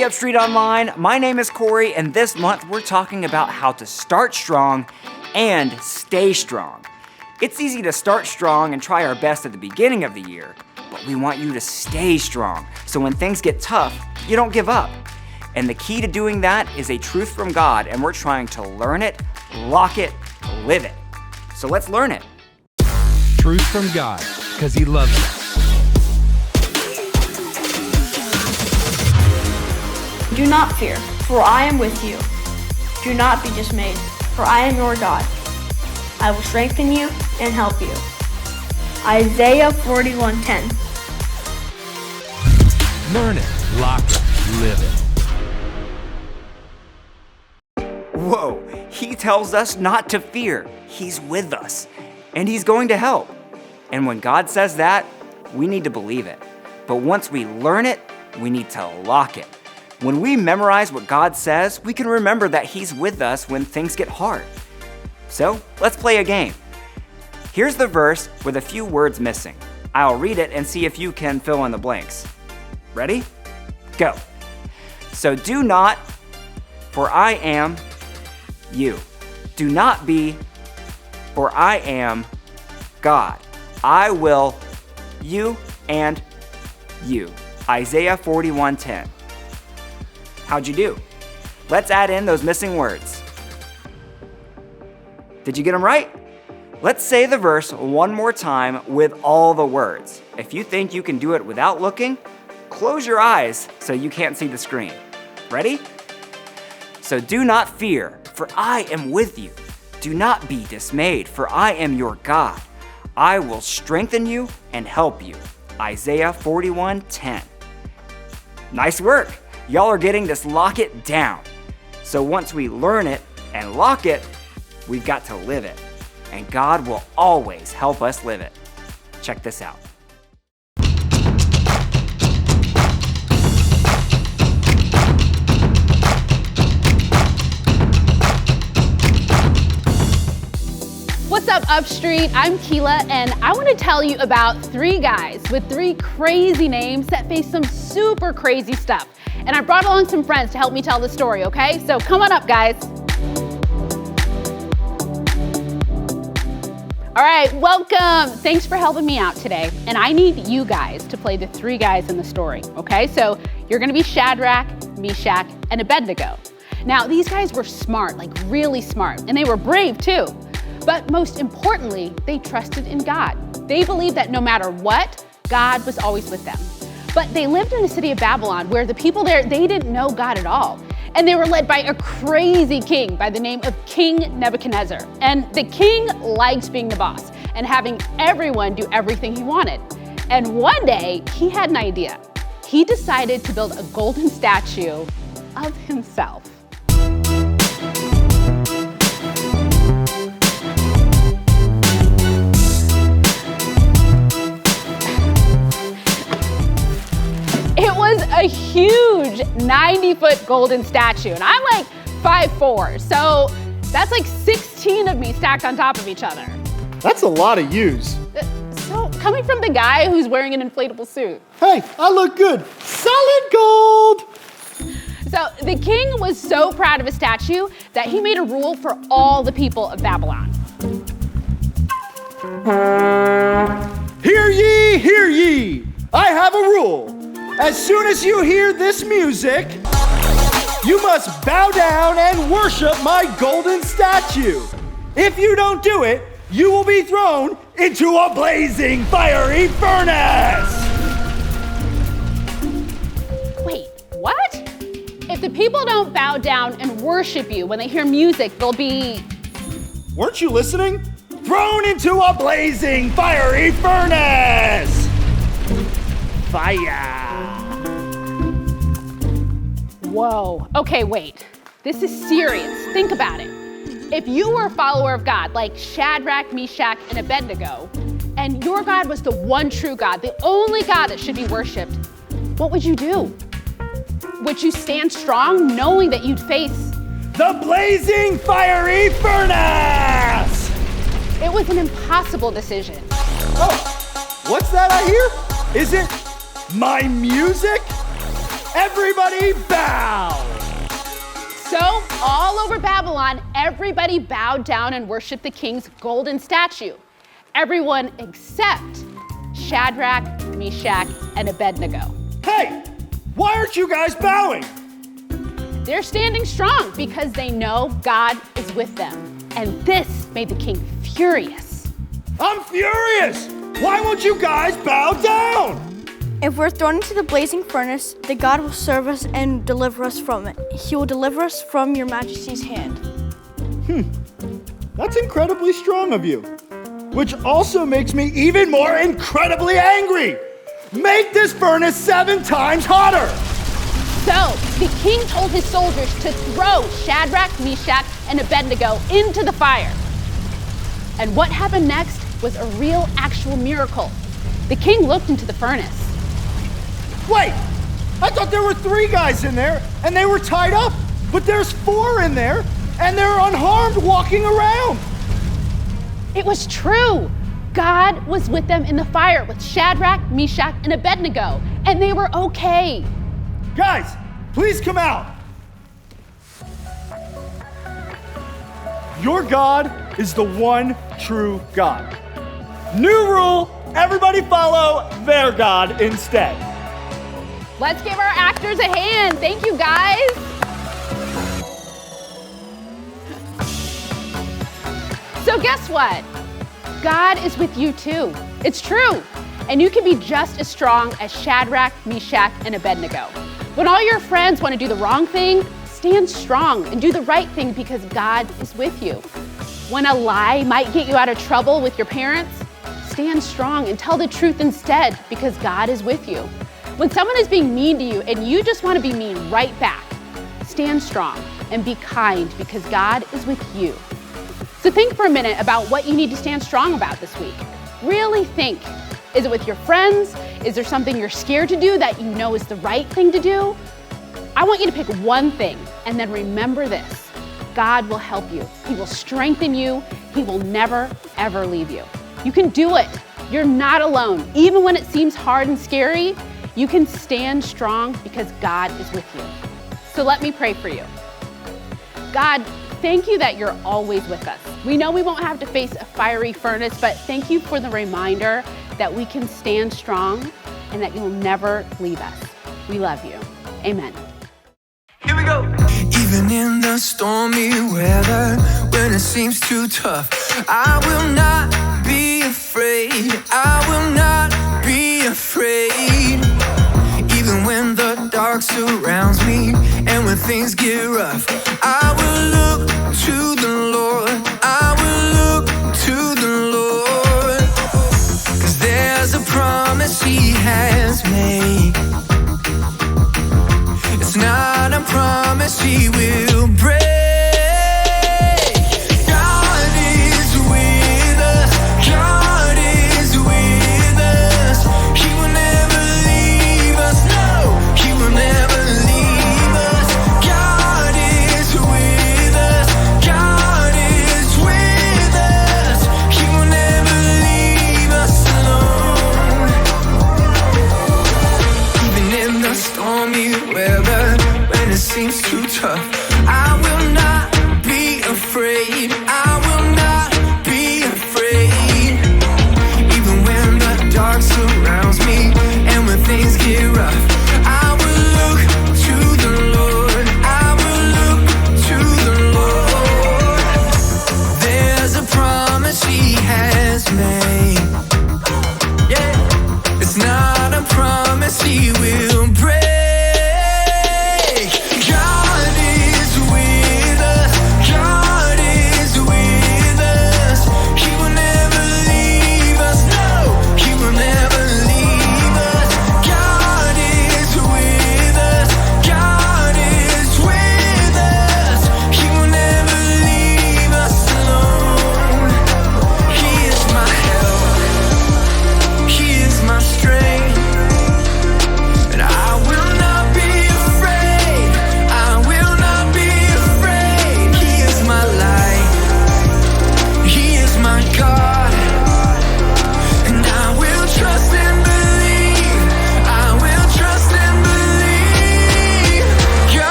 Hi, UpStreet Online. My name is Corey, and this month we're talking about how to start strong and stay strong. It's easy to start strong and try our best at the beginning of the year, but we want you to stay strong, so when things get tough, you don't give up. And the key to doing that is a truth from God, and we're trying to learn it, lock it, live it. So let's learn it. Truth from God, because He loves us. Do not fear, for I am with you. Do not be dismayed, for I am your God. I will strengthen you and help you. Isaiah 41:10. Learn it, lock it, live it. Whoa, He tells us not to fear. He's with us, and He's going to help. And when God says that, we need to believe it. But once we learn it, we need to lock it. When we memorize what God says, we can remember that He's with us when things get hard. So, let's play a game. Here's the verse with a few words missing. I'll read it and see if you can fill in the blanks. Ready? Go. So do not, for I am you. Do not be, for I am God. I will, you, and you. Isaiah 41:10. How'd you do? Let's add in those missing words. Did you get them right? Let's say the verse one more time with all the words. If you think you can do it without looking, close your eyes so you can't see the screen. Ready? So do not fear, for I am with you. Do not be dismayed, for I am your God. I will strengthen you and help you. Isaiah 41:10. Nice work. Y'all are getting this lock it down. So once we learn it and lock it, we've got to live it. And God will always help us live it. Check this out. What's up, UpStreet? I'm Keela, and I want to tell you about three guys with three crazy names that face some super crazy stuff. And I brought along some friends to help me tell the story, okay? So come on up, guys. All right, welcome. Thanks for helping me out today. And I need you guys to play the three guys in the story, okay? So you're gonna be Shadrach, Meshach, and Abednego. Now, these guys were smart, like really smart, and they were brave too. But most importantly, they trusted in God. They believed that no matter what, God was always with them. But they lived in the city of Babylon where the people there, they didn't know God at all. And they were led by a crazy king by the name of King Nebuchadnezzar. And the king liked being the boss and having everyone do everything he wanted. And one day, he had an idea. He decided to build a golden statue of himself. It was a huge 90-foot golden statue, and I'm like 5'4", so that's like 16 of me stacked on top of each other. That's a lot of yous. So, coming from the guy who's wearing an inflatable suit. Hey, I look good. Solid gold! So, the king was so proud of his statue that he made a rule for all the people of Babylon. Hear ye, hear ye! I have a rule. As soon as you hear this music, you must bow down and worship my golden statue. If you don't do it, you will be thrown into a blazing fiery furnace. Wait, what? If the people don't bow down and worship you when they hear music, they'll be... Weren't you listening? Thrown into a blazing fiery furnace. Fire. Whoa, okay, wait. This is serious. Think about it. If you were a follower of God, like Shadrach, Meshach, and Abednego, and your God was the one true God, the only God that should be worshiped, what would you do? Would you stand strong knowing that you'd face the blazing fiery furnace? It was an impossible decision. Oh, what's that I hear? Is it my music? Everybody bow! So, all over Babylon, everybody bowed down and worshiped the king's golden statue. Everyone except Shadrach, Meshach, and Abednego. Hey, why aren't you guys bowing? They're standing strong because they know God is with them. And this made the king furious. I'm furious! Why won't you guys bow down? If we're thrown into the blazing furnace, then God will serve us and deliver us from it. He will deliver us from your majesty's hand. That's incredibly strong of you. Which also makes me even more incredibly angry. Make this furnace 7 times hotter. So the king told his soldiers to throw Shadrach, Meshach, and Abednego into the fire. And what happened next was a real, actual miracle. The king looked into the furnace. Wait, I thought there were 3 guys in there and they were tied up, but there's 4 in there and they're unharmed walking around. It was true. God was with them in the fire with Shadrach, Meshach, and Abednego, and they were okay. Guys, please come out. Your God is the one true God. New rule, everybody follow their God instead. Let's give our actors a hand. Thank you, guys. So guess what? God is with you too. It's true. And you can be just as strong as Shadrach, Meshach, and Abednego. When all your friends want to do the wrong thing, stand strong and do the right thing because God is with you. When a lie might get you out of trouble with your parents, stand strong and tell the truth instead because God is with you. When someone is being mean to you and you just want to be mean right back, stand strong and be kind because God is with you. So think for a minute about what you need to stand strong about this week. Really think. Is it with your friends? Is there something you're scared to do that you know is the right thing to do? I want you to pick one thing and then remember this. God will help you. He will strengthen you. He will never, ever leave you. You can do it. You're not alone. Even when it seems hard and scary, you can stand strong because God is with you. So let me pray for you. God, thank you that you're always with us. We know we won't have to face a fiery furnace, but thank you for the reminder that we can stand strong and that you'll never leave us. We love you. Amen. Here we go. Even in the stormy weather, when it seems too tough, I will not be afraid. I will not be afraid. Even when the dark surrounds me and when things get rough, I will look to the Lord. I will look to the Lord. 'Cause there's a promise He has made. It's not a promise He will break. God is with us. God is with us. He will never leave us. No, He will never leave us. God is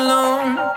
alone.